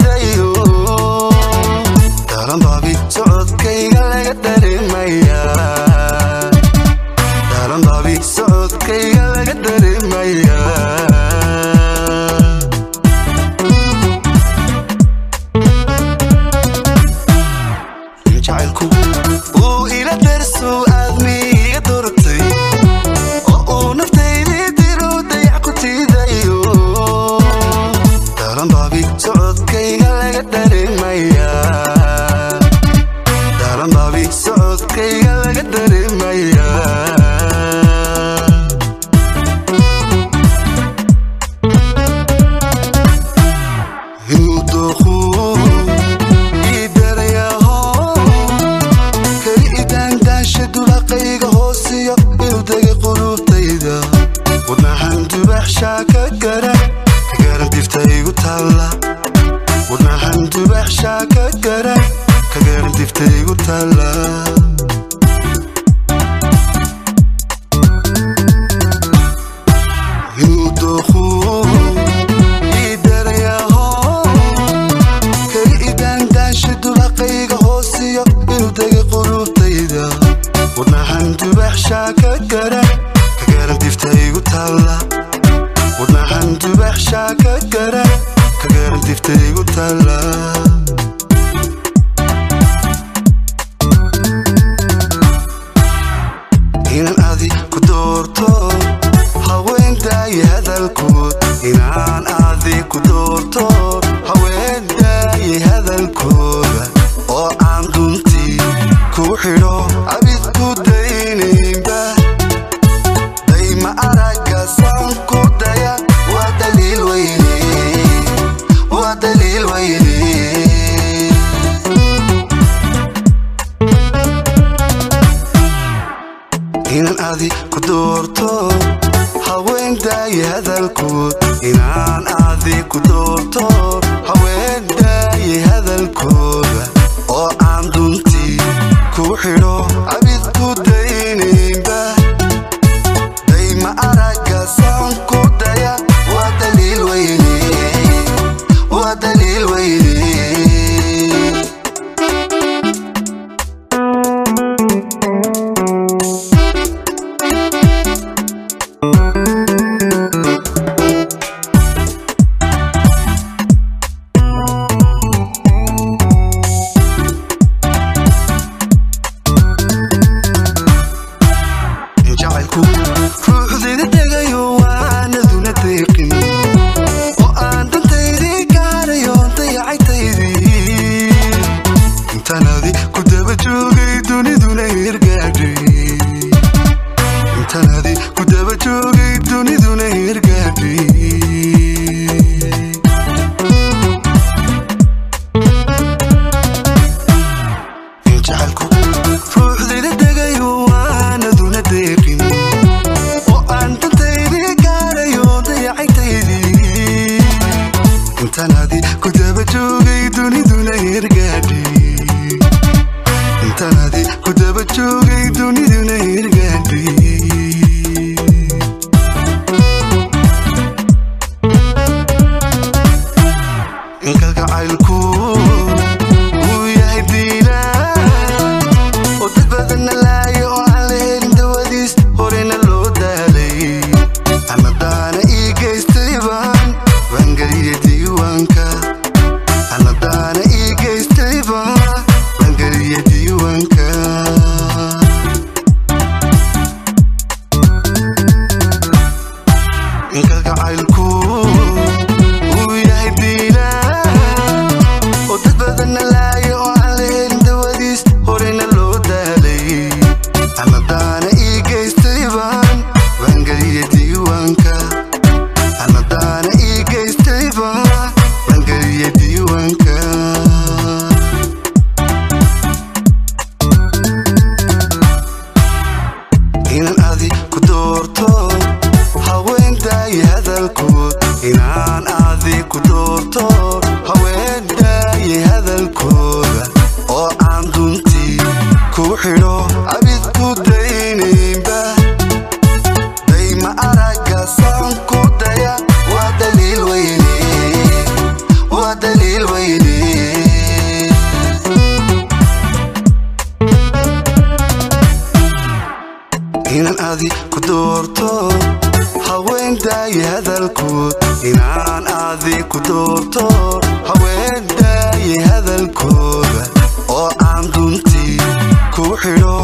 tiidayo daran baabi socodkayga laga dareemaya daran baabi socodkayga laga dareemaya jacaylku uu ila darso aadmiga doortay oo uu naftayda diro dayac ku tiidayo daran baabi socodkayga laga dareemaya daran baabi socodkayga laga dareemaya inuu dooqo dulaqayga hoosiyo inuu degay qulubtayda wadnahan dubaxshaa ka garan difta igu taalla wadnahan dubaxshaa ka garan ka garan difta igu taalla inuu dooqo ii darayaho kali idaandaasha dulaqayga hoosiyo inuu degay qulubtayda wadnahan dubaxshaa ka garan difta igu taalla wadnahan dubaxshaa ka garan ka garan difta igu taalla inaan adi ku doorto haweendaay hadalkood inaan adi ku doorto haweendaay hadalkooda oo aan duntii ku xidho abid ku daynaynba dayma araggasaan ku daya waa daliil weyne waa daliil weyne inaan adi ku doorto haweendaay hadalkood inaan adi ku doorto haweendaay hadalkooda oo aan duntii ku xidho abid ku daynaynba dayma araggasaan ku daya waa daliil weyne waa daliil weyne ruuxdayda degayo waanaduna deeqin oo aan dantaydii gaarayo dayacaytaydii intaanadi ku daba joogay duniduna hirgaadhay intaanadi ku daba joogay duniduna hirgaadhay jacaylku ruuxdayda degayo waanaduna deeqin intaanadi ku daba joogay duniduna hirgaadhay intaanadi ku daba joogay duniduna hirgaadhay kalgacaylku uu yahay diilaan oo dad badanna laayo oo aan la helin dawadiis horena loo daalay anadaana ii gaystay baan geliya diiwaanka anadaana ii gaystay baan geliya diiwaanka kalgacaylku uu yahay diilaan oo dad badanna laayo oo aan la helin dawadiis horena loo daalay anadaana ii gaystay baan geliya diiwaanka anadaana ii gaystay baan geliya diiwaanka inaan adi ku doorto haweendaay hadalkood inaan adi ku doorto haweendaay hadalkooda oo aan duntii ku xidho abid ku daynaynba dayma araggasaan ku daya waa daliil weyne waa daliil weyne doorto haween daay hadalkood inaan aadi ku doorto haween daay hadalkooda oo aan duntii ku xidho